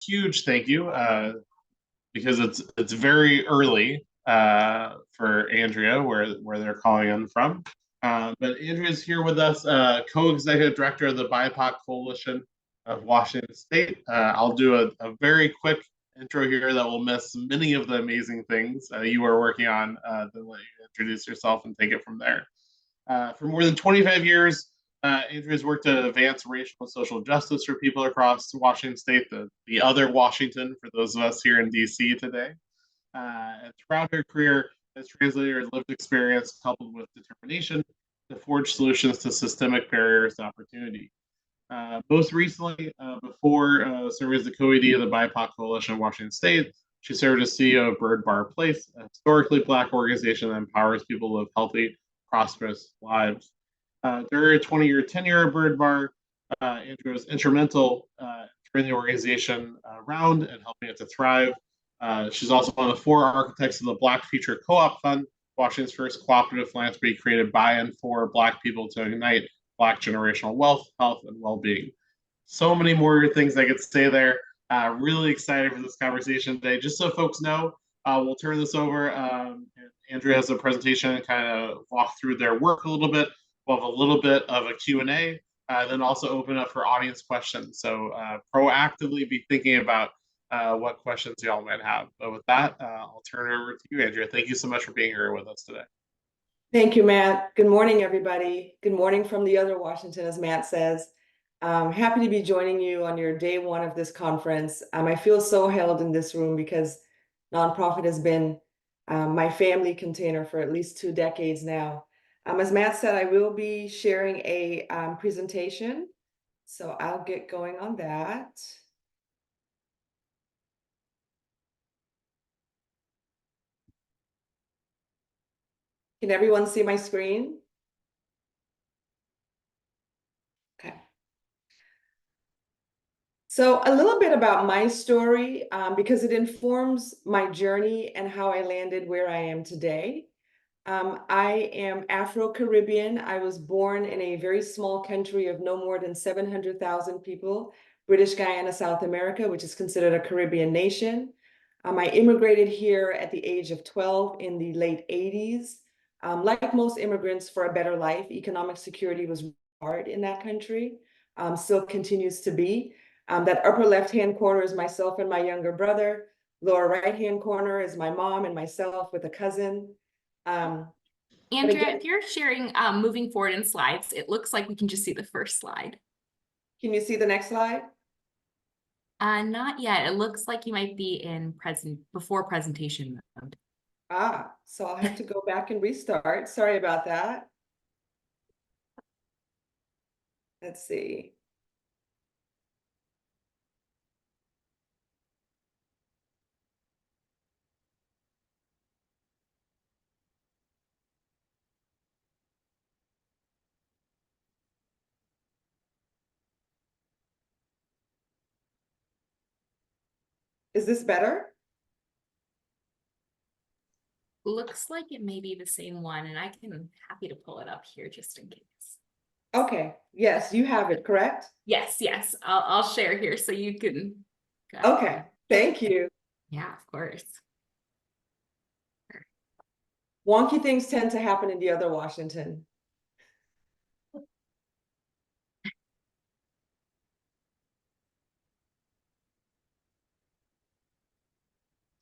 huge thank you because it's very early for Andrea, where they're calling in from. But Andrea's here with us, co-executive director of the BIPOC Coalition of Washington State. I'll do a very quick intro here that will miss many of the amazing things you are working on. Then let you introduce yourself and take it from there. For more than 25 years, Andrea's worked to advance racial and social justice for people across Washington State, the other Washington for those of us here in DC today. And throughout her career, has translated her lived experience coupled with determination to forge solutions to systemic barriers to opportunity. Most recently, before serving as the co-ED of the BIPOC Coalition of Washington State, she served as CEO of Bird Bar Place, a historically Black organization that empowers people to live healthy, prosperous lives. During her 20-year tenure at Bird Bar, Andrew was instrumental in turning the organization around and helping it to thrive. She's also one of the four architects of the Black Future Co-op Fund, Washington's first cooperative philanthropy created by and for Black people to ignite Black generational wealth, health, and well-being. So many more things I could say there. Really excited for this conversation today. Just so folks know, we'll turn this over. Andrea has a presentation and kind of walk through their work a little bit. We'll have a little bit of a Q&A, then also open up for audience questions. So proactively be thinking about what questions y'all might have. But with that, I'll turn it over to you, Andrea. Thank you so much for being here with us today. Thank you, Matt. Good morning, everybody. Good morning from the other Washington, as Matt says. Happy to be joining you on your day one of this conference. I feel so held in this room because nonprofit has been my family container for at least 2 decades now. As Matt said, I will be sharing a presentation, so I'll get going on that. Can everyone see my screen? Okay. So a little bit about my story, because it informs my journey and how I landed where I am today. I am Afro-Caribbean. I was born in a very small country of no more than 700,000 people, British Guyana, South America, which is considered a Caribbean nation. I immigrated here at the age of 12 in the late 80s. Like most immigrants, for a better life, economic security was hard in that country, still continues to be. That upper left-hand corner is myself and my younger brother. Lower right-hand corner is my mom and myself with a cousin. Andrea, if you're sharing moving forward in slides, it looks like we can just see the first slide. Can you see the next slide? Not yet. It looks like you might be in before presentation mode. So I'll have to go back and restart. Sorry about that. Let's see. Is this better? Looks like it may be the same one, and I can happy to pull it up here just in case. Okay. Yes, you have it, correct? Yes. I'll share here so you can. Okay. Thank you. Yeah, of course. Wonky things tend to happen in the other Washington.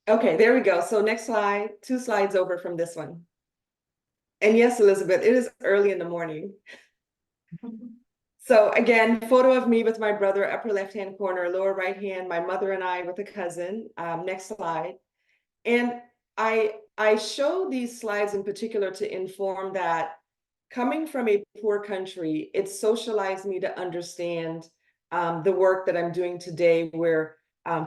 Okay, there we go. So next slide, 2 slides over from this one. And yes, Elizabeth, it is early in the morning. So again, photo of me with my brother, upper left-hand corner, lower right-hand, my mother and I with a cousin. Next slide. And I show these slides in particular to inform that coming from a poor country, it socialized me to understand the work that I'm doing today, where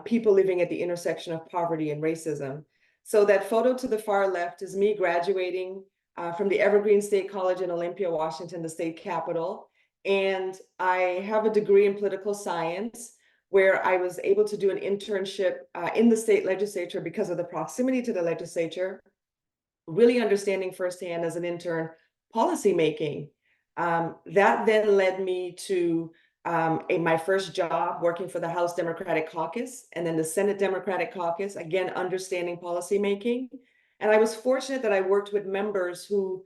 people living at the intersection of poverty and racism. So that photo to the far left is me graduating from the Evergreen State College in Olympia, Washington, the state capital. And I have a degree in political science, where I was able to do an internship in the state legislature because of the proximity to the legislature, really understanding firsthand as an intern policy making. That then led me to my first job working for the House Democratic Caucus and then the Senate Democratic Caucus, again, understanding policymaking. And I was fortunate that I worked with members who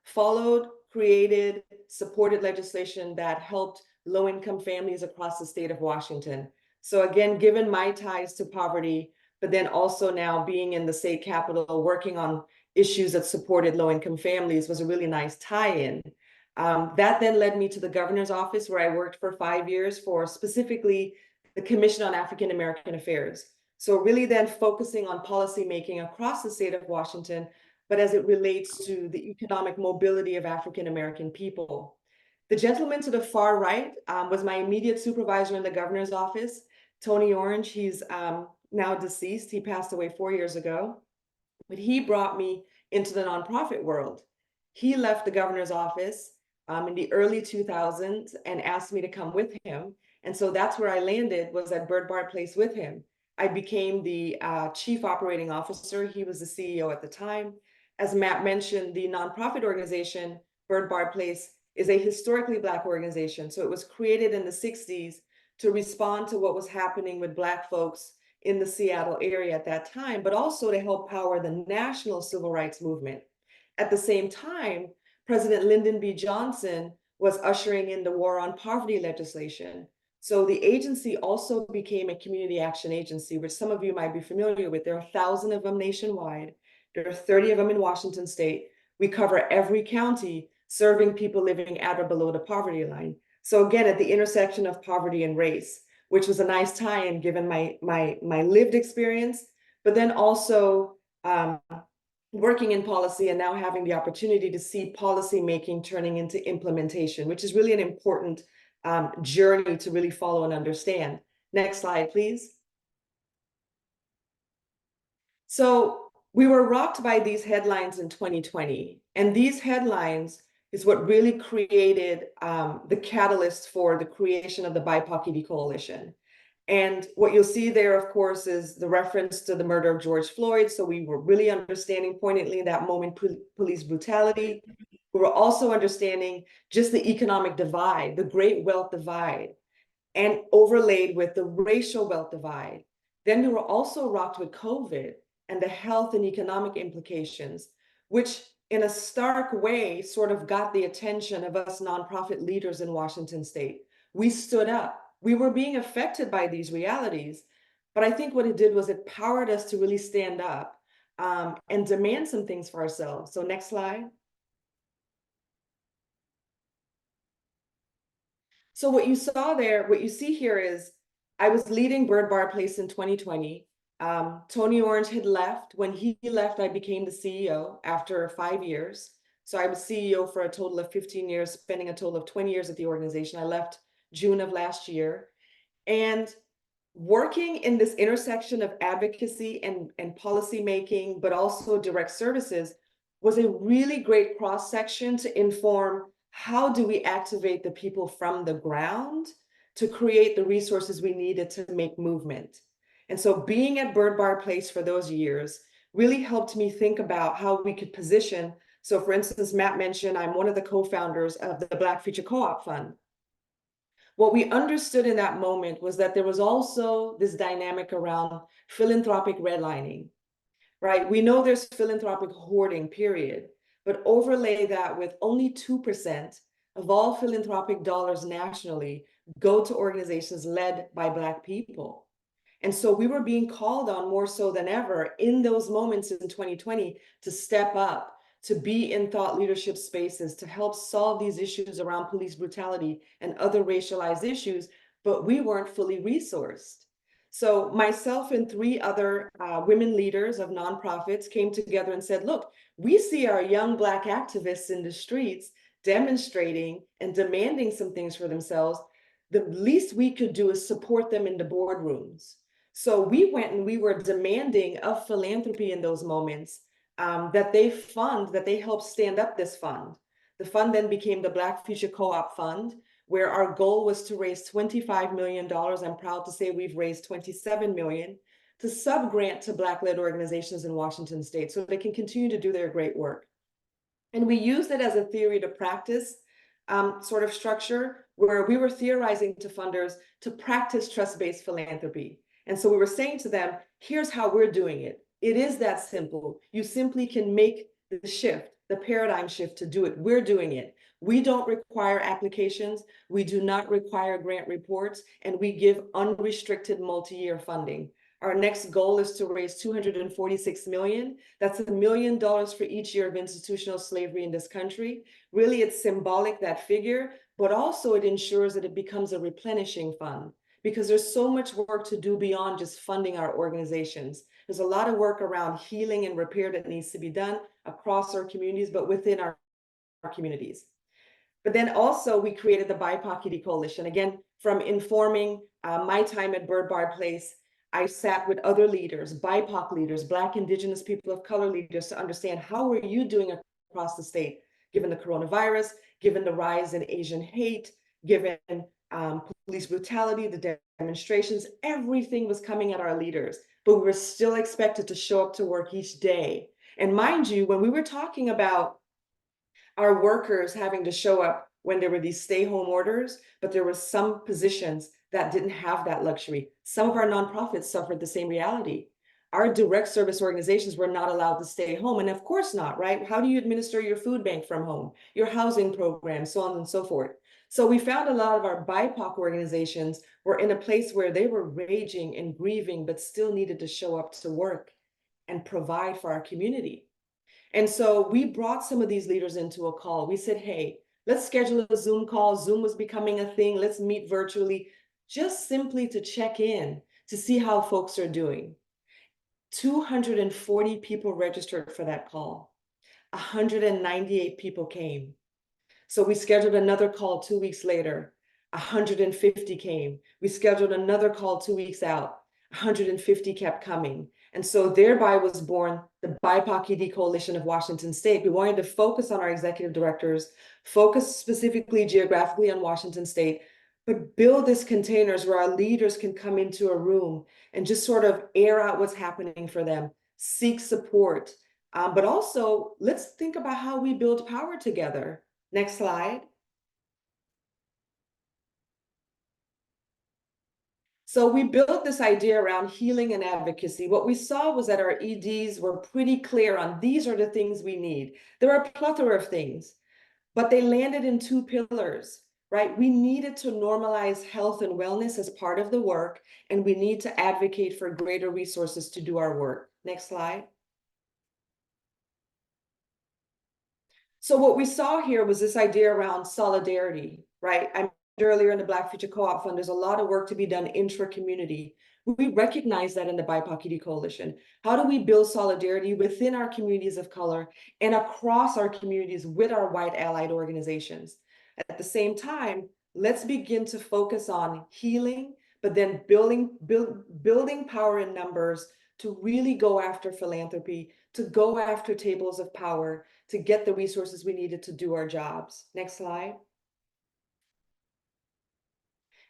followed, created, supported legislation that helped low-income families across the state of Washington. So again, given my ties to poverty, but then also now being in the state capitol, working on issues that supported low-income families was a really nice tie-in. That then led me to the governor's office, where I worked for 5 years for specifically the Commission on African American Affairs. So really then focusing on policymaking across the state of Washington, but as it relates to the economic mobility of African American people. The gentleman to the far right was my immediate supervisor in the governor's office, Tony Orange. He's now deceased. He passed away 4 years ago, but he brought me into the nonprofit world. He left the governor's office in the early 2000s and asked me to come with him. And so that's where I landed, was at Bird Bar Place with him. I became the chief operating officer. He was the CEO at the time. As Matt mentioned, the nonprofit organization, Bird Bar Place, is a historically Black organization. So it was created in the 60s to respond to what was happening with Black folks in the Seattle area at that time, but also to help power the national civil rights movement. At the same time, President Lyndon B. Johnson was ushering in the war on poverty legislation. So the agency also became a community action agency, which some of you might be familiar with. There are 1,000 of them nationwide. There are 30 of them in Washington state. We cover every county, serving people living at or below the poverty line. So again, at the intersection of poverty and race, which was a nice tie-in given my lived experience, but then also working in policy and now having the opportunity to see policy making turning into implementation, which is really an important journey to really follow and understand. Next slide, please. So we were rocked by these headlines in 2020, and these headlines is what really created the catalyst for the creation of the BIPOC ED Coalition. And what you'll see there, of course, is the reference to the murder of George Floyd. So we were really understanding poignantly that moment police brutality. We were also understanding just the economic divide, the great wealth divide, and overlaid with the racial wealth divide. Then we were also rocked with COVID and the health and economic implications, which in a stark way sort of got the attention of us nonprofit leaders in Washington state. We stood up. We were being affected by these realities, but I think what it did was it powered us to really stand up and demand some things for ourselves. So next slide. So what you saw there, what you see here is I was leading Bird Bar Place in 2020. Tony Orange had left. When he left, I became the CEO after 5 years. So I was CEO for a total of 15 years, spending a total of 20 years at the organization. I left June of last year. And working in this intersection of advocacy and policy making, but also direct services, was a really great cross-section to inform how do we activate the people from the ground to create the resources we needed to make movement. And so being at Bird Bar Place for those years really helped me think about how we could position. So for instance, Matt mentioned, I'm one of the co-founders of the Black Future Co-op Fund. What we understood in that moment was that there was also this dynamic around philanthropic redlining, right? We know there's philanthropic hoarding, period, but overlay that with only 2% of all philanthropic dollars nationally go to organizations led by Black people. And so we were being called on more so than ever in those moments in 2020 to step up, to be in thought leadership spaces, to help solve these issues around police brutality and other racialized issues, but we weren't fully resourced. So myself and 3 other women leaders of nonprofits came together and said, look, we see our young Black activists in the streets demonstrating and demanding some things for themselves. The least we could do is support them in the boardrooms. So we went and we were demanding of philanthropy in those moments that they help stand up this fund. The fund then became the Black Future Co-op Fund, where our goal was to raise $25 million. I'm proud to say we've raised $27 million to subgrant to Black-led organizations in Washington state so they can continue to do their great work. And we used it as a theory to practice sort of structure where we were theorizing to funders to practice trust-based philanthropy. And so we were saying to them, here's how we're doing it. It is that simple. You simply can make the shift, the paradigm shift to do it. We're doing it. We don't require applications. We do not require grant reports, and we give unrestricted multi-year funding. Our next goal is to raise 246 million. That's $1 million for each year of institutional slavery in this country. Really, it's symbolic, that figure, but also it ensures that it becomes a replenishing fund, because there's so much work to do beyond just funding our organizations. There's a lot of work around healing and repair that needs to be done across our communities, but within our communities. But then also we created the BIPOC ED Coalition. Again, from informing my time at Bird Bar Place, I sat with other leaders, BIPOC leaders, Black, Indigenous, people of color leaders, to understand how are you doing across the state, given the coronavirus, given the rise in Asian hate, given police brutality, the demonstrations, everything was coming at our leaders, but we were still expected to show up to work each day. And mind you, when we were talking about our workers having to show up when there were these stay-home orders, but there were some positions that didn't have that luxury. Some of our nonprofits suffered the same reality. Our direct service organizations were not allowed to stay home, and of course not, right? How do you administer your food bank from home, your housing program, so on and so forth? So we found a lot of our BIPOC organizations were in a place where they were raging and grieving, but still needed to show up to work and provide for our community. And so we brought some of these leaders into a call. We said, hey, let's schedule a Zoom call. Zoom was becoming a thing. Let's meet virtually, just simply to check in, to see how folks are doing. 240 people registered for that call. 198 people came. So we scheduled another call 2 weeks later. 150 came. We scheduled another call 2 weeks out. 150 kept coming. And so thereby was born the BIPOC ED Coalition of Washington State. We wanted to focus on our executive directors, focus specifically geographically on Washington State, but build these containers where our leaders can come into a room and just sort of air out what's happening for them, seek support. But also, let's think about how we build power together. Next slide. So we built this idea around healing and advocacy. What we saw was that our EDs were pretty clear on these are the things we need. There are a plethora of things, but they landed in two pillars, right? We needed to normalize health and wellness as part of the work, and we need to advocate for greater resources to do our work. Next slide. So what we saw here was this idea around solidarity, right? I mentioned earlier in the Black Future Co-op Fund, there's a lot of work to be done intra-community. We recognize that in the BIPOC ED Coalition. How do we build solidarity within our communities of color and across our communities with our white allied organizations? At the same time, let's begin to focus on healing, but then building power in numbers to really go after philanthropy, to go after tables of power, to get the resources we needed to do our jobs. Next slide.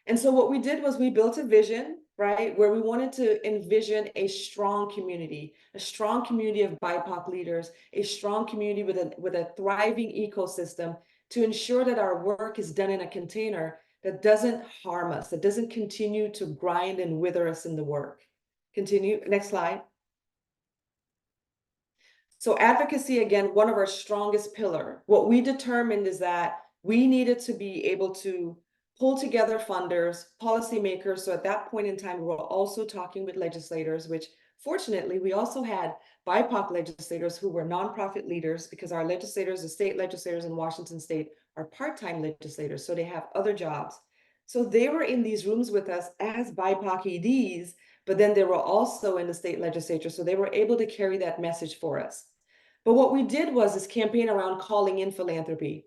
And so what we did was we built a vision, right, where we wanted to envision a strong community of BIPOC leaders, a strong community with a thriving ecosystem to ensure that our work is done in a container that doesn't harm us, that doesn't continue to grind and wither us in the work. Continue, next slide. So advocacy, again, one of our strongest pillar. What we determined is that we needed to be able to pull together funders, policymakers. So at that point in time, we were also talking with legislators, which fortunately, we also had BIPOC legislators who were nonprofit leaders, because our legislators, the state legislators in Washington State, are part-time legislators, so they have other jobs. So they were in these rooms with us as BIPOC EDs, but then they were also in the state legislature, so they were able to carry that message for us. But what we did was this campaign around calling in philanthropy.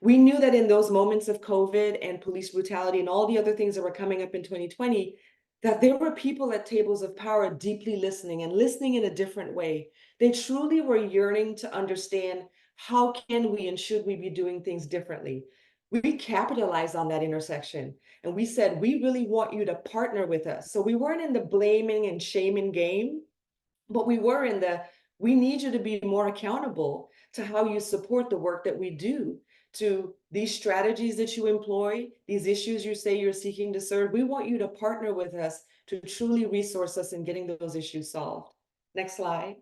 We knew that in those moments of COVID and police brutality and all the other things that were coming up in 2020, that there were people at tables of power deeply listening and listening in a different way. They truly were yearning to understand how can we and should we be doing things differently. We capitalized on that intersection and we said, we really want you to partner with us. So we weren't in the blaming and shaming game, but we were in the, we need you to be more accountable to how you support the work that we do. to these strategies that you employ, these issues you say you're seeking to serve. We want you to partner with us to truly resource us in getting those issues solved. Next slide.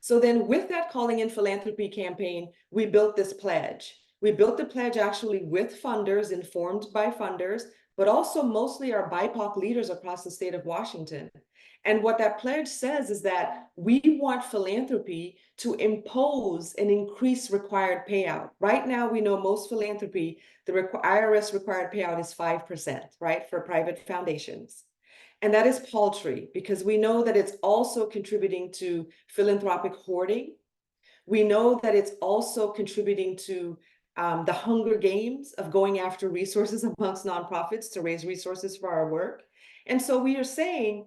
So then with that Calling in Philanthropy campaign, we built this pledge. We built the pledge actually with funders, informed by funders, but also mostly our BIPOC leaders across the state of Washington. And what that pledge says is that we want philanthropy to impose an increased required payout. Right now, we know most philanthropy, the IRS required payout is 5%, right, for private foundations. And that is paltry because we know that it's also contributing to philanthropic hoarding. We know that it's also contributing to the Hunger Games of going after resources amongst nonprofits to raise resources for our work. And so we are saying,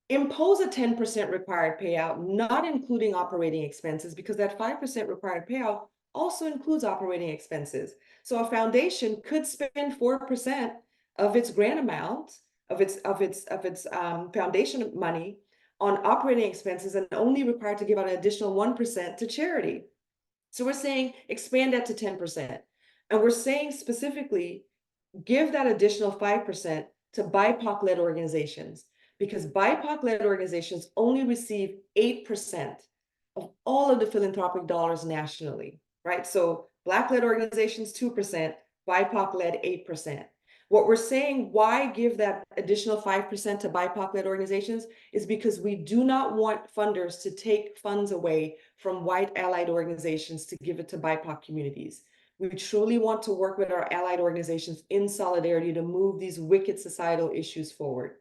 impose a 10% required payout, not including operating expenses, because that 5% required payout also includes operating expenses. So a foundation could spend 4% of its grant amount, of its foundation money on operating expenses and only required to give out an additional 1% to charity. So we're saying expand that to 10%. And we're saying specifically, give that additional 5% to BIPOC-led organizations, because BIPOC-led organizations only receive 8% of all of the philanthropic dollars nationally, right? So Black-led organizations, 2%, BIPOC-led 8%. What we're saying, why give that additional 5% to BIPOC-led organizations is because we do not want funders to take funds away from white allied organizations to give it to BIPOC communities. We truly want to work with our allied organizations in solidarity to move these wicked societal issues forward.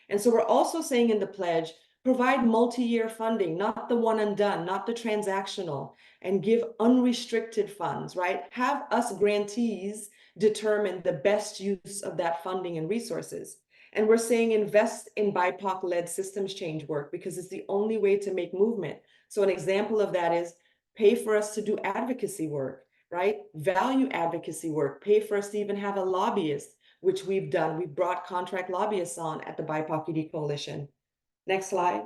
And so we're also saying in the pledge, provide multi-year funding, not the one and done, not the transactional, and give unrestricted funds, right? Have us grantees determine the best use of that funding and resources. And we're saying invest in BIPOC-led systems change work because it's the only way to make movement. So an example of that is pay for us to do advocacy work, right? Value advocacy work, pay for us to even have a lobbyist, which we've done. We've brought contract lobbyists on at the BIPOC ED Coalition. Next slide.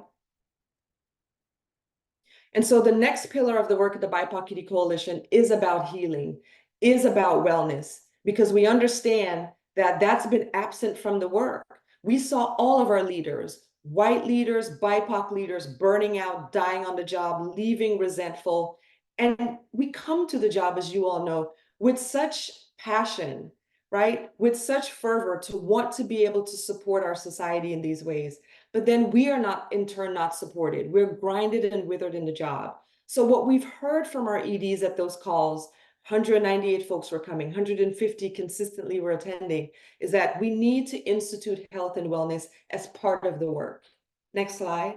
And so the next pillar of the work of the BIPOC ED Coalition is about healing, is about wellness, because we understand that that's been absent from the work. We saw all of our leaders, white leaders, BIPOC leaders, burning out, dying on the job, leaving resentful. And we come to the job, as you all know, with such passion, right? With such fervor to want to be able to support our society in these ways. But then we are not, in turn, not supported. We're grinded and withered in the job. So what we've heard from our EDs at those calls, 198 folks were coming, 150 consistently were attending, is that we need to institute health and wellness as part of the work. Next slide.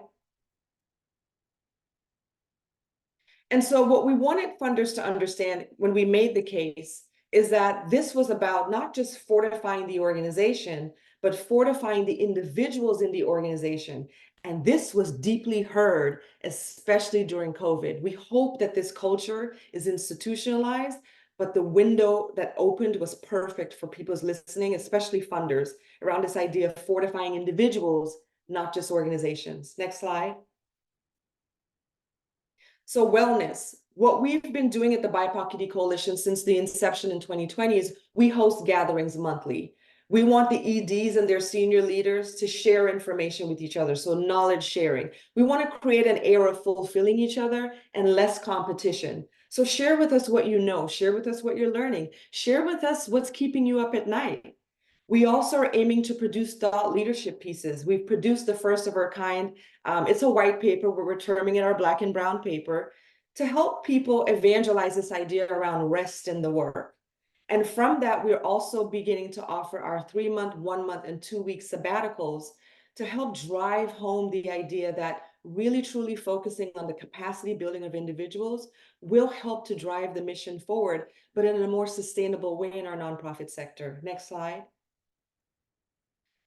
And so what we wanted funders to understand when we made the case is that this was about not just fortifying the organization, but fortifying the individuals in the organization. And this was deeply heard, especially during COVID. We hope that this culture is institutionalized, but the window that opened was perfect for people's listening, especially funders, around this idea of fortifying individuals, not just organizations. Next slide. So wellness, what we've been doing at the BIPOC ED Coalition since the inception in 2020 is we host gatherings monthly. We want the EDs and their senior leaders to share information with each other, so knowledge sharing. We want to create an air of fulfilling each other and less competition. So share with us what you know, share with us what you're learning, share with us what's keeping you up at night. We also are aiming to produce thought leadership pieces. We've produced the first of our kind. It's a white paper, but we're terming it our Black and Brown paper, to help people evangelize this idea around rest in the work. And from that, we're also beginning to offer our 3-month, 1-month, and 2-week sabbaticals to help drive home the idea that really truly focusing on the capacity building of individuals will help to drive the mission forward, but in a more sustainable way in our nonprofit sector. Next slide.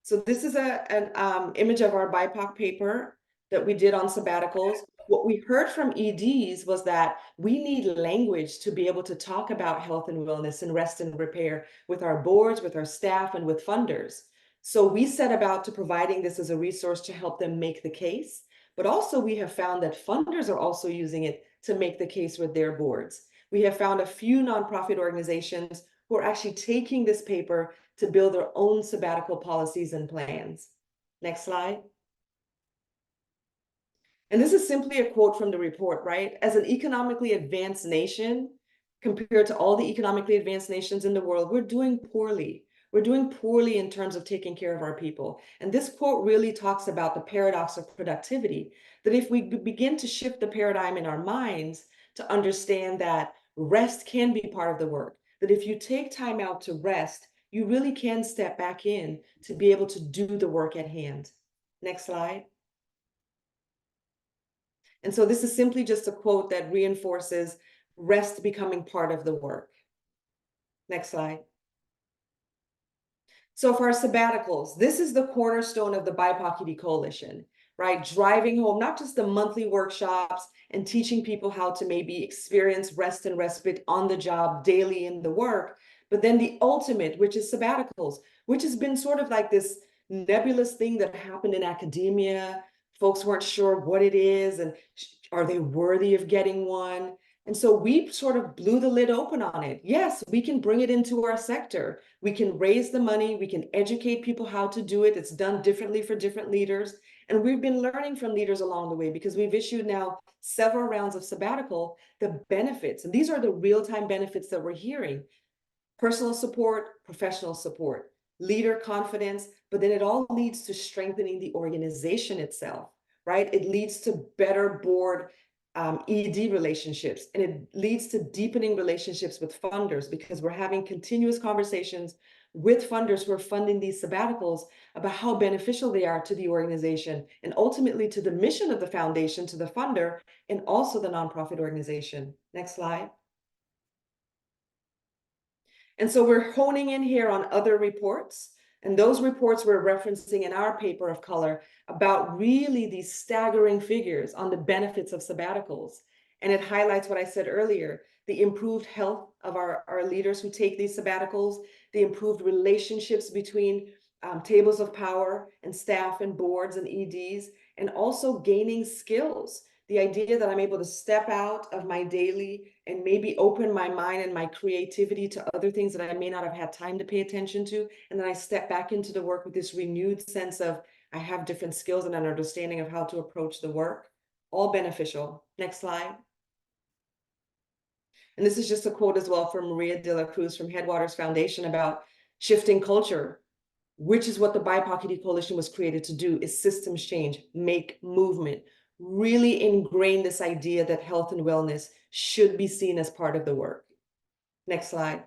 So this is an image of our BIPOC paper that we did on sabbaticals. What we heard from EDs was that we need language to be able to talk about health and wellness and rest and repair with our boards, with our staff, and with funders. So we set about to providing this as a resource to help them make the case. But also we have found that funders are also using it to make the case with their boards. we have found a few nonprofit organizations who are actually taking this paper to build their own sabbatical policies and plans. Next slide. And this is simply a quote from the report, right? As an economically advanced nation, compared to all the economically advanced nations in the world, we're doing poorly. We're doing poorly in terms of taking care of our people. And this quote really talks about the paradox of productivity, that if we begin to shift the paradigm in our minds to understand that rest can be part of the work, that if you take time out to rest, you really can step back in to be able to do the work at hand. Next slide. And so this is simply just a quote that reinforces rest becoming part of the work. Next slide. So for our sabbaticals, this is the cornerstone of the BIPOC ED Coalition, right? Driving home not just the monthly workshops and teaching people how to maybe experience rest and respite on the job daily in the work, but then the ultimate, which is sabbaticals, which has been sort of like this nebulous thing that happened in academia. Folks weren't sure what it is and are they worthy of getting one? And so we sort of blew the lid open on it. Yes, we can bring it into our sector. We can raise the money. We can educate people how to do it. It's done differently for different leaders. And we've been learning from leaders along the way because we've issued now several rounds of sabbatical, the benefits. And these are the real-time benefits that we're hearing. Personal support, professional support, leader confidence, but then it all leads to strengthening the organization itself, right? It leads to better board ED relationships, and it leads to deepening relationships with funders because we're having continuous conversations with funders who are funding these sabbaticals about how beneficial they are to the organization and ultimately to the mission of the foundation, to the funder, and also the nonprofit organization. Next slide. And so we're honing in here on other reports. And those reports we're referencing in our paper of color about really these staggering figures on the benefits of sabbaticals. And it highlights what I said earlier, the improved health of our leaders who take these sabbaticals, the improved relationships between tables of power and staff and boards and EDs, and also gaining skills. The idea that I'm able to step out of my daily and maybe open my mind and my creativity to other things that I may not have had time to pay attention to. And then I step back into the work with this renewed sense of I have different skills and an understanding of how to approach the work. All beneficial. Next slide. And this is just a quote as well from Maria de la Cruz from Headwaters Foundation about shifting culture, which is what the BIPOC ED Coalition was created to do, is systems change, make movement, really ingrain this idea that health and wellness should be seen as part of the work. Next slide.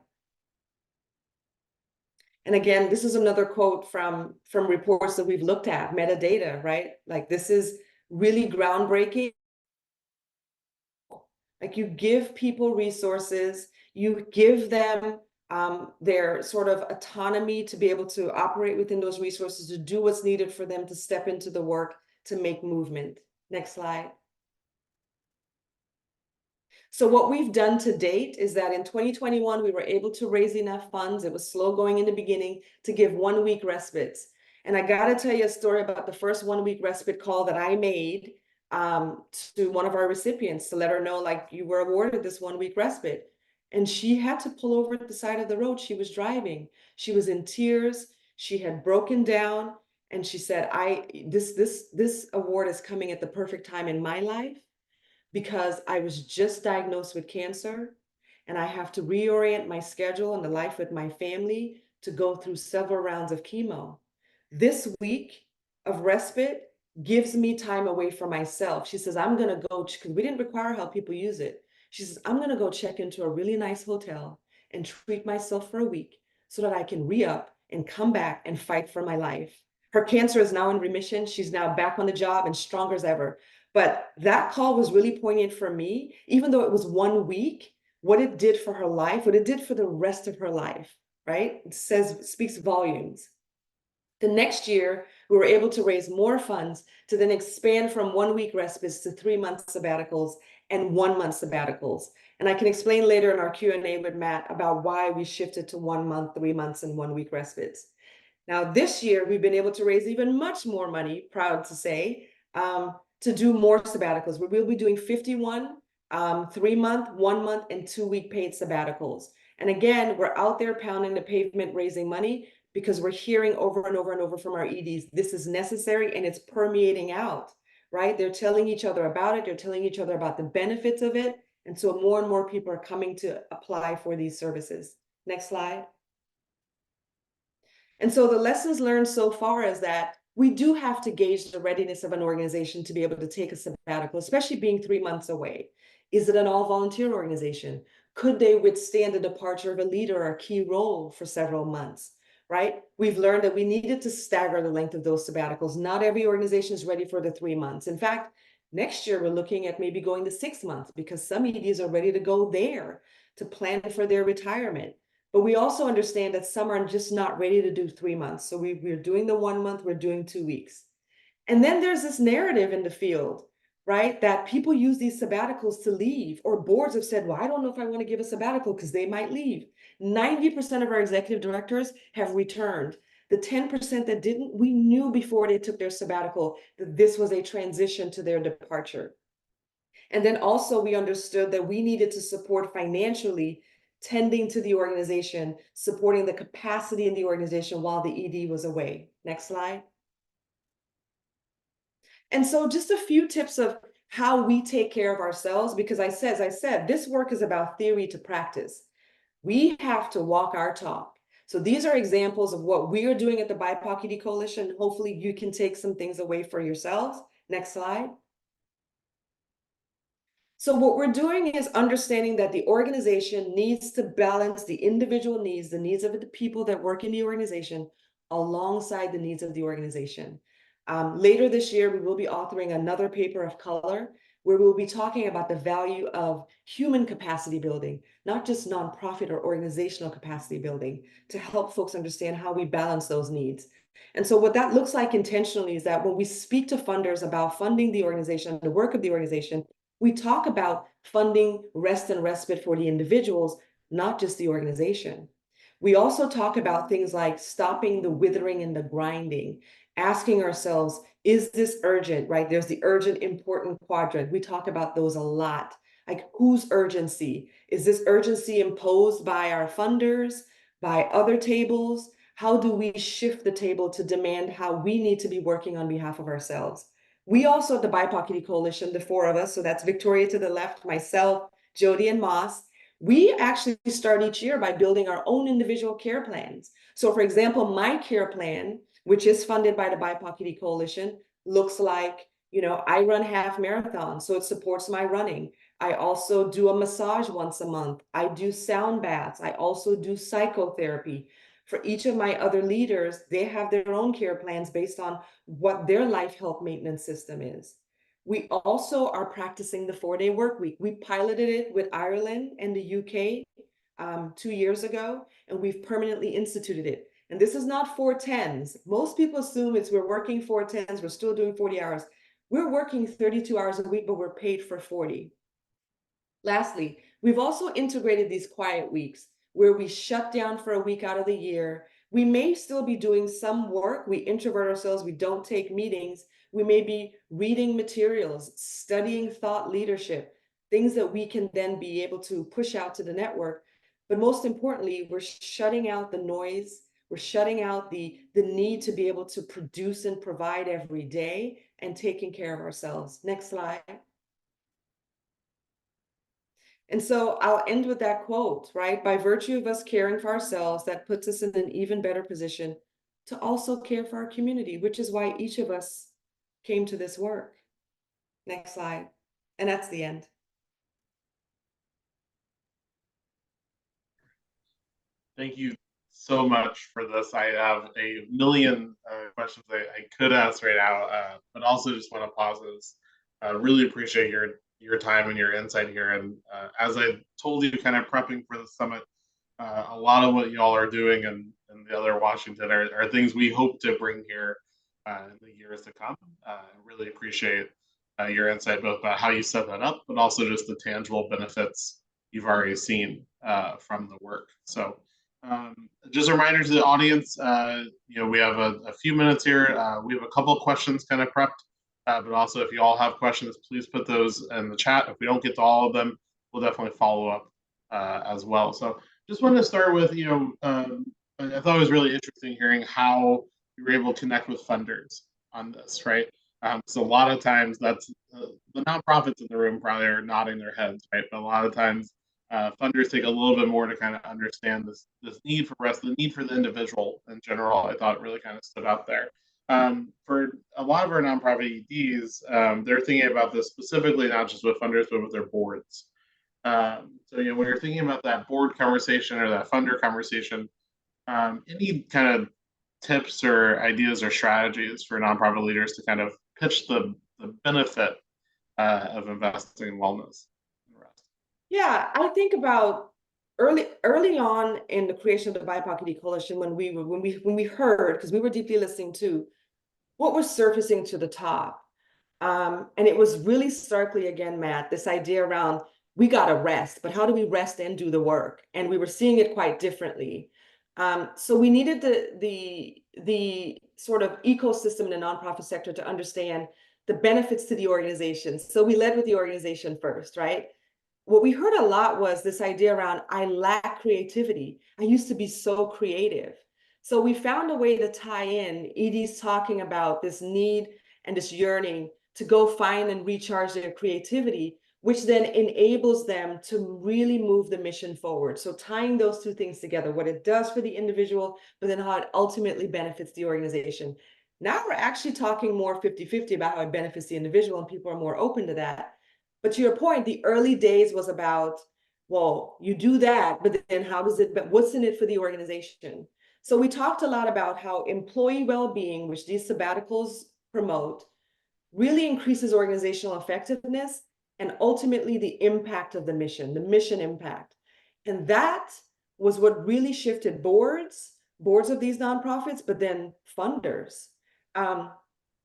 And again, this is another quote from reports that we've looked at, metadata, right? Like this is really groundbreaking. Like you give people resources, you give them their sort of autonomy to be able to operate within those resources, to do what's needed for them to step into the work, to make movement. Next slide. So what we've done to date is that in 2021, we were able to raise enough funds. It was slow going in the beginning to give 1 week respites. And I got to tell you a story about the first 1 week respite call that I made to one of our recipients to let her know, like, you were awarded this 1 week respite. And she had to pull over at the side of the road. She was driving. She was in tears. She had broken down. And she said, this award is coming at the perfect time in my life because I was just diagnosed with cancer and I have to reorient my schedule and the life with my family to go through several rounds of chemo. This week of respite gives me time away from myself. She says, I'm going to go, because we didn't require how people use it. She says, I'm going to go check into a really nice hotel and treat myself for a week so that I can re-up and come back and fight for my life. Her cancer is now in remission. She's now back on the job and stronger as ever. But that call was really poignant for me, even though it was 1 week, what it did for her life, what it did for the rest of her life, right? It speaks volumes. The next year, we were able to raise more funds to then expand from 1 week respites to 3 month sabbaticals and 1 month sabbaticals. And I can explain later in our Q&A with Matt about why we shifted to 1 month, 3 months, and 1 week respites. Now, this year, we've been able to raise even much more money, proud to say, to do more sabbaticals. We'll be doing 51 3-month, 1-month, and 2-week paid sabbaticals. And again, we're out there pounding the pavement, raising money, because we're hearing over and over and over from our EDs, this is necessary, and it's permeating out, right? They're telling each other about it. They're telling each other about the benefits of it. And so more and more people are coming to apply for these services. Next slide. And so the lessons learned so far is that we do have to gauge the readiness of an organization to be able to take a sabbatical, especially being 3 months away. Is it an all-volunteer organization? Could they withstand the departure of a leader or a key role for several months, right? We've learned that we needed to stagger the length of those sabbaticals. Not every organization is ready for the 3 months. In fact, next year, we're looking at maybe going to 6 months because some EDs are ready to go there to plan for their retirement. But we also understand that some are just not ready to do 3 months. So we're doing the 1 month, we're doing 2 weeks. And then there's this narrative in the field, right? That people use these sabbaticals to leave, or boards have said, well, I don't know if I want to give a sabbatical because they might leave. 90% of our executive directors have returned. The 10% that didn't, we knew before they took their sabbatical that this was a transition to their departure. And then also we understood that we needed to support financially, tending to the organization, supporting the capacity in the organization while the ED was away. Next slide. And so just a few tips of how we take care of ourselves, because as I said, this work is about theory to practice. We have to walk our talk. So these are examples of what we are doing at the BIPOC ED Coalition. Hopefully you can take some things away for yourselves. Next slide. So what we're doing is understanding that the organization needs to balance the individual needs, the needs of the people that work in the organization, alongside the needs of the organization. Later this year, we will be authoring another paper of color where we'll be talking about the value of human capacity building, not just nonprofit or organizational capacity building, to help folks understand how we balance those needs. And so what that looks like intentionally is that when we speak to funders about funding the organization, the work of the organization, we talk about funding rest and respite for the individuals, not just the organization. We also talk about things like stopping the withering and the grinding, asking ourselves, is this urgent, right? There's the urgent, important quadrant. We talk about those a lot. Like, whose urgency? Is this urgency imposed by our funders, by other tables? How do we shift the table to demand how we need to be working on behalf of ourselves? We also at the BIPOC ED Coalition, the 4 of us, so that's Victoria to the left, myself, Jody, and Moss, we actually start each year by building our own individual care plans. So for example, my care plan, which is funded by the BIPOC ED Coalition, looks like, I run half marathons, so it supports my running. I also do a massage once a month. I do sound baths. I also do psychotherapy. For each of my other leaders, they have their own care plans based on what their life health maintenance system is. We also are practicing the 4-day work week. We piloted it with Ireland and the UK 2 years ago, and we've permanently instituted it. And this is not 410s. Most people assume we're working 410s, we're still doing 40 hours. We're working 32 hours a week, but we're paid for 40. Lastly, we've also integrated these quiet weeks where we shut down for a week out of the year. We may still be doing some work. We introvert ourselves. We don't take meetings. We may be reading materials, studying thought leadership, things that we can then be able to push out to the network. But most importantly, we're shutting out the noise. We're shutting out the need to be able to produce and provide every day and taking care of ourselves. Next slide. And so I'll end with that quote, right? By virtue of us caring for ourselves, that puts us in an even better position to also care for our community, which is why each of us came to this work. Next slide. And that's the end. Thank you so much for this. I have a million questions I could ask right now, but also just want to pause this. Really appreciate your time and your insight here. And as I told you, kind of prepping for the summit, a lot of what y'all are doing and the other Washington are things we hope to bring here in the years to come. I really appreciate your insight, both about how you set that up, but also just the tangible benefits you've already seen from the work. So just a reminder to the audience, we have a few minutes here. We have a couple of questions kind of prepped But also, if you all have questions, please put those in the chat. If we don't get to all of them, we'll definitely follow up as well. So just wanted to start with, I thought it was really interesting hearing how you were able to connect with funders on this, right? So a lot of times that's the nonprofits in the room probably are nodding their heads, right? But a lot of times funders take a little bit more to kind of understand this need for rest, the need for the individual in general. I thought really kind of stood out there. For a lot of our nonprofit EDs, they're thinking about this specifically not just with funders, but with their boards. So when you're thinking about that board conversation or that funder conversation, any kind of tips or ideas or strategies for nonprofit leaders to kind of pitch the benefit of investing in wellness and rest? Yeah, I think about early on in the creation of the BIPOC ED Coalition, when we heard, because we were deeply listening to what was surfacing to the top. And it was really starkly, again, Matt, this idea around we got to rest, but how do we rest and do the work? And we were seeing it quite differently. So we needed the sort of ecosystem in the nonprofit sector to understand the benefits to the organization. So we led with the organization first, right? What we heard a lot was this idea around, I lack creativity. I used to be so creative. So we found a way to tie in ED's talking about this need and this yearning to go find and recharge their creativity, which then enables them to really move the mission forward. So tying those two things together, what it does for the individual, but then how it ultimately benefits the organization. Now we're actually talking more 50-50 about how it benefits the individual, and people are more open to that. But to your point, the early days was about, well, you do that, but then how does it, but what's in it for the organization? So we talked a lot about how employee well-being, which these sabbaticals promote, really increases organizational effectiveness and ultimately the impact of the mission impact. And that was what really shifted boards of these nonprofits, but then funders. Some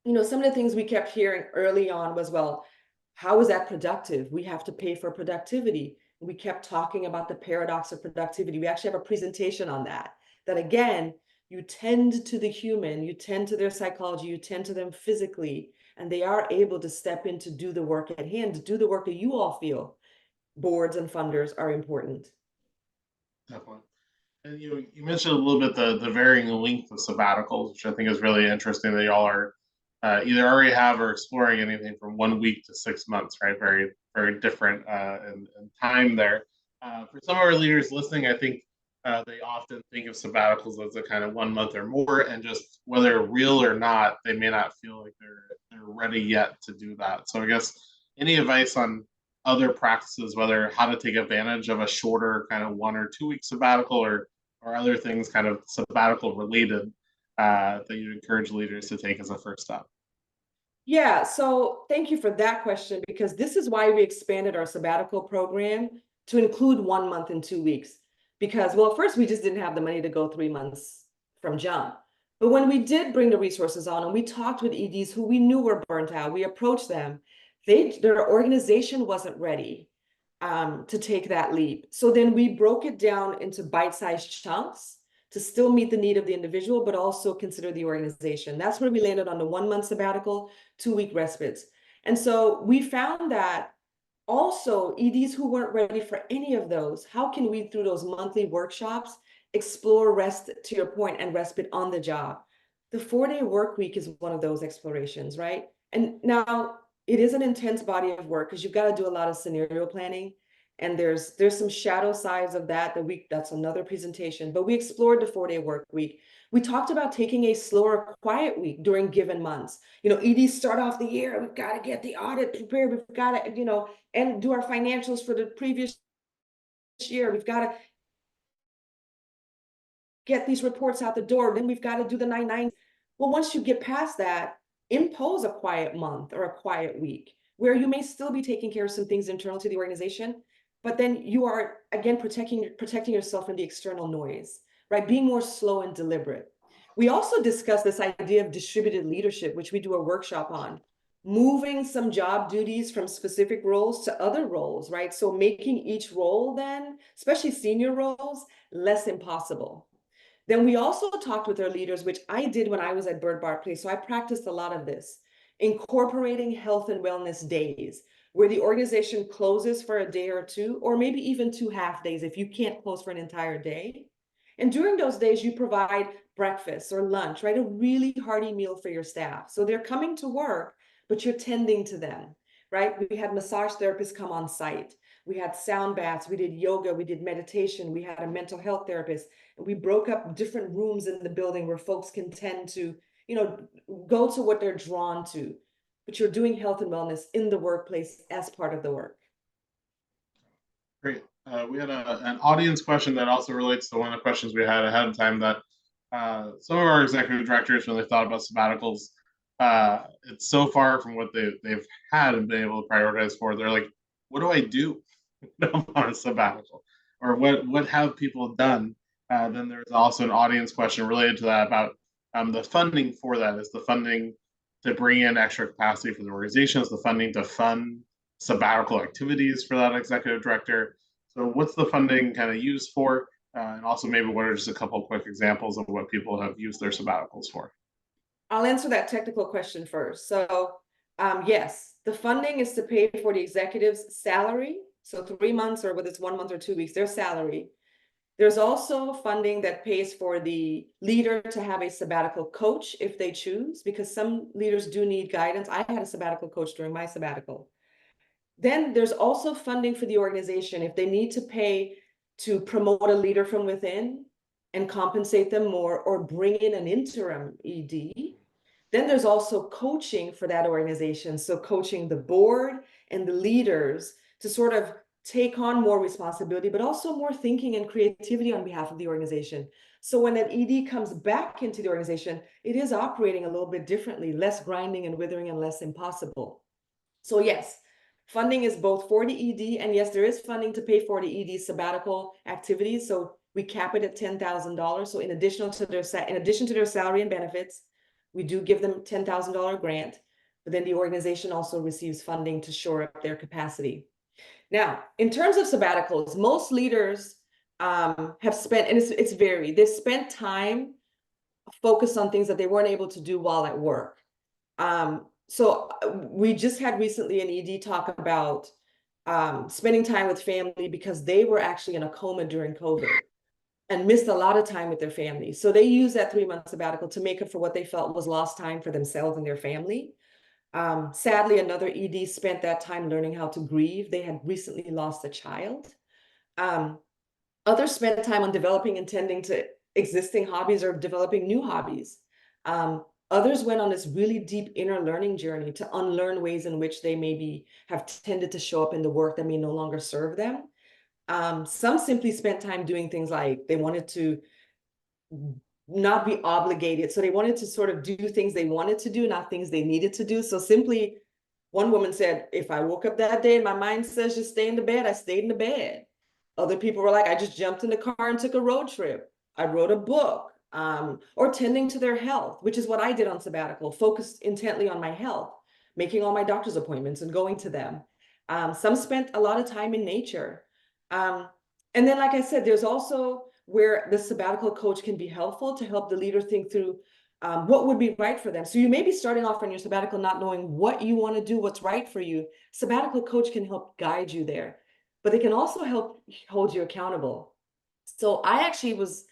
of the things we kept hearing early on was, well, how is that productive? We have to pay for productivity. We kept talking about the paradox of productivity. We actually have a presentation on that again, you tend to the human, you tend to their psychology, you tend to them physically, and they are able to step in to do the work at hand, to do the work that you all feel boards and funders are important. Definitely. And you mentioned a little bit the varying length of sabbaticals, which I think is really interesting that y'all are either already have or exploring anything from 1 week to 6 months, right? Very, very different in time there. For some of our leaders listening, I think they often think of sabbaticals as a kind of 1 month or more, and just whether real or not, they may not feel like they're ready yet to do that. So I guess any advice on other practices, whether how to take advantage of a shorter kind of 1 or 2 week sabbatical or other things kind of sabbatical related that you encourage leaders to take as a first step? Yeah, so thank you for that question, because this is why we expanded our sabbatical program to include 1 month and 2 weeks. Because, well, first, we just didn't have the money to go 3 months from jump. But when we did bring the resources on and we talked with EDs who we knew were burnt out, we approached them, their organization wasn't ready to take that leap. So then we broke it down into bite-sized chunks to still meet the need of the individual, but also consider the organization. That's where we landed on the 1 month sabbatical, 2 week respites. And so we found that also EDs who weren't ready for any of those, how can we, through those monthly workshops, explore rest, to your point, and respite on the job? The 4-day work week is one of those explorations, right? And now it is an intense body of work because you've got to do a lot of scenario planning. And there's some shadow sides of that's another presentation, but we explored the 4-day work week. We talked about taking a slower, quiet week during given months. EDs start off the year, we've got to get the audit prepared, we've got to, and do our financials for the previous year. We've got to get these reports out the door. Then we've got to do the 9/9. Well, once you get past that, impose a quiet month or a quiet week where you may still be taking care of some things internal to the organization, but then you are, again, protecting yourself from the external noise, right? Being more slow and deliberate. We also discussed this idea of distributed leadership, which we do a workshop on, moving some job duties from specific roles to other roles, right? So making each role then, especially senior roles, less impossible. Then we also talked with our leaders, which I did when I was at Bird Bar Place. So I practiced a lot of this. incorporating health and wellness days where the organization closes for a day or two, or maybe even 2 half days if you can't close for an entire day. And during those days, you provide breakfast or lunch, right? A really hearty meal for your staff. So they're coming to work, but you're tending to them, right? We had massage therapists come on site. We had sound baths, we did yoga, we did meditation, we had a mental health therapist. And we broke up different rooms in the building where folks can tend to, go to what they're drawn to. But you're doing health and wellness in the workplace as part of the work. Great. We had an audience question that also relates to one of the questions we had ahead of time, that some of our executive directors, when they thought about sabbaticals, it's so far from what they've had and been able to prioritize for. They're like, what do I do when I'm on a sabbatical? Or what have people done? Then there's also an audience question related to that about the funding for that. Is the funding to bring in extra capacity for the organization? Is the funding to fund sabbatical activities for that executive director? So what's the funding kind of used for? And also maybe what are just a couple of quick examples of what people have used their sabbaticals for? I'll answer that technical question first. So yes, the funding is to pay for the executive's salary. So 3 months, or whether it's 1 month or 2 weeks, their salary. There's also funding that pays for the leader to have a sabbatical coach if they choose, because some leaders do need guidance. I had a sabbatical coach during my sabbatical. Then there's also funding for the organization if they need to pay to promote a leader from within and compensate them more, or bring in an interim ED. Then there's also coaching for that organization. So coaching the board and the leaders to sort of take on more responsibility, but also more thinking and creativity on behalf of the organization. So when an ED comes back into the organization, it is operating a little bit differently, less grinding and withering and less impossible. So yes, funding is both for the ED, and yes, there is funding to pay for the ED sabbatical activities. So we cap it at $10,000. So in addition to their salary and benefits, we do give them $10,000 grant, but then the organization also receives funding to shore up their capacity. Now, in terms of sabbaticals, most leaders have spent, and it's varied, they've spent time focused on things that they weren't able to do while at work. So we just had recently an ED talk about spending time with family because they were actually in a coma during COVID and missed a lot of time with their family. So they used that 3-month sabbatical to make up for what they felt was lost time for themselves and their family. Sadly, another ED spent that time learning how to grieve. They had recently lost a child. Others spent time on developing and tending to existing hobbies or developing new hobbies. Others went on this really deep inner learning journey to unlearn ways in which they maybe have tended to show up in the work that may no longer serve them. Some simply spent time doing things like they wanted to not be obligated. So they wanted to sort of do things they wanted to do, not things they needed to do. So simply, one woman said, if I woke up that day and my mind says just stay in the bed, I stayed in the bed. Other people were like, I just jumped in the car and took a road trip. I wrote a book, or tending to their health, which is what I did on sabbatical, focused intently on my health, making all my doctor's appointments and going to them. Some spent a lot of time in nature. And then, like I said, there's also where the sabbatical coach can be helpful to help the leader think through what would be right for them. So you may be starting off on your sabbatical not knowing what you want to do, what's right for you. Sabbatical coach can help guide you there, but they can also help hold you accountable. So I actually was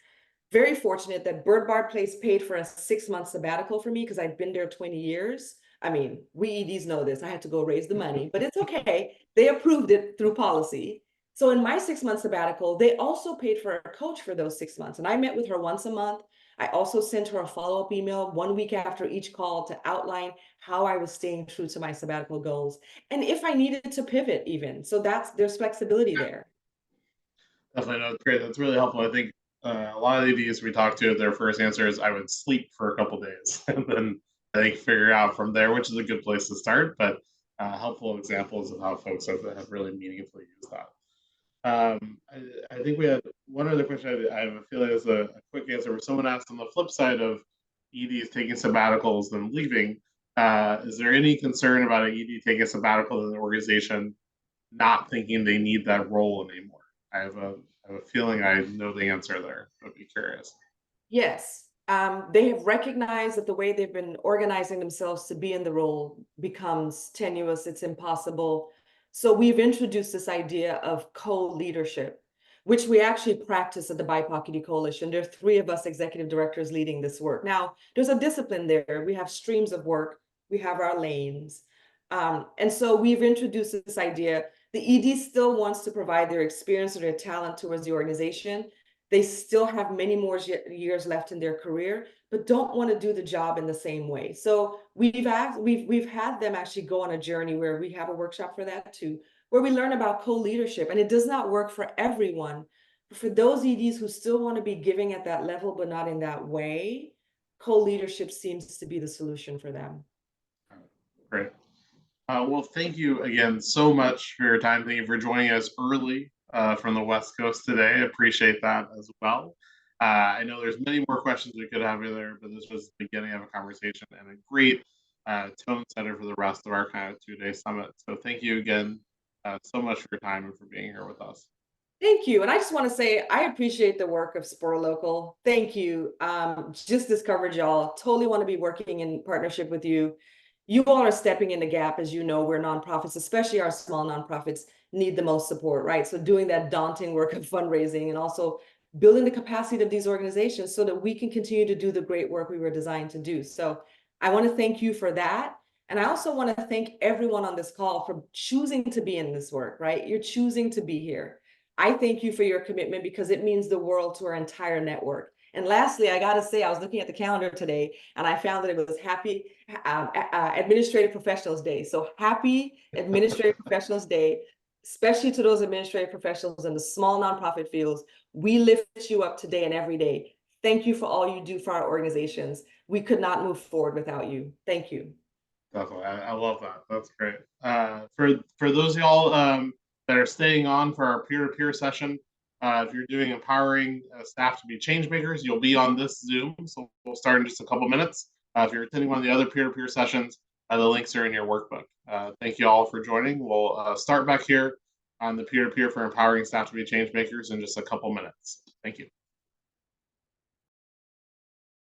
very fortunate that Bird Bar Place paid for a 6-month sabbatical for me because I'd been there 20 years. I mean, we EDs know this. I had to go raise the money, but it's okay. They approved it through policy. So in my 6-month sabbatical, they also paid for a coach for those 6 months. And I met with her once a month. I also sent her a follow-up email 1 week after each call to outline how I was staying true to my sabbatical goals. And if I needed to pivot even. So there's flexibility there. Definitely, no, great. That's really helpful. I think a lot of EDs we talk to, their first answer is I would sleep for a couple days and then I think figure out from there, which is a good place to start, but helpful examples of how folks have really meaningfully used that. I think we had one other question. I have a feeling is a quick answer where someone asked on the flip side of EDs taking sabbaticals and leaving, is there any concern about an ED taking a sabbatical in the organization not thinking they need that role anymore? I have a feeling I know the answer there. I'd be curious. Yes. They have recognized that the way they've been organizing themselves to be in the role becomes tenuous, it's impossible. So we've introduced this idea of co-leadership, which we actually practice at the BIPOC ED Coalition. There are 3 of us executive directors leading this work. Now, there's a discipline there. We have streams of work. We have our lanes. And so we've introduced this idea. The ED still wants to provide their experience or their talent towards the organization. They still have many more years left in their career, but don't want to do the job in the same way. So we've had them actually go on a journey where we have a workshop for that too, where we learn about co-leadership. And it does not work for everyone. But for those EDs who still want to be giving at that level, but not in that way, co-leadership seems to be the solution for them. Great. Well, thank you again so much for your time. Thank you for joining us early from the West Coast today. I appreciate that as well. I know there's many more questions we could have there, but this was the beginning of a conversation and a great tone setter for the rest of our kind of 2-day summit. So thank you again so much for your time and for being here with us. Thank you. And I just want to say, I appreciate the work of Spur Local. Thank you. Just discovered y'all. Totally want to be working in partnership with you. You all are stepping in the gap. As you know, we're nonprofits, especially our small nonprofits, need the most support, right? So doing that daunting work of fundraising and also building the capacity of these organizations so that we can continue to do the great work we were designed to do. So I want to thank you for that. And I also want to thank everyone on this call for choosing to be in this work, right? You're choosing to be here. I thank you for your commitment because it means the world to our entire network. And lastly, I got to say, I was looking at the calendar today and I found that it was Happy Administrative Professionals Day. So happy Administrative Professionals Day, especially to those administrative professionals in the small nonprofit fields. We lift you up today and every day. Thank you for all you do for our organizations. We could not move forward without you. Thank you. Definitely. I love that. That's great. For those of y'all that are staying on for our peer-to-peer session, if you're doing empowering staff to be change makers, you'll be on this Zoom. So we'll start in just a couple minutes. If you're attending one of the other peer-to-peer sessions, the links are in your workbook. Thank you all for joining. We'll start back here on the peer-to-peer for empowering staff to be change makers in just a couple minutes. Thank you.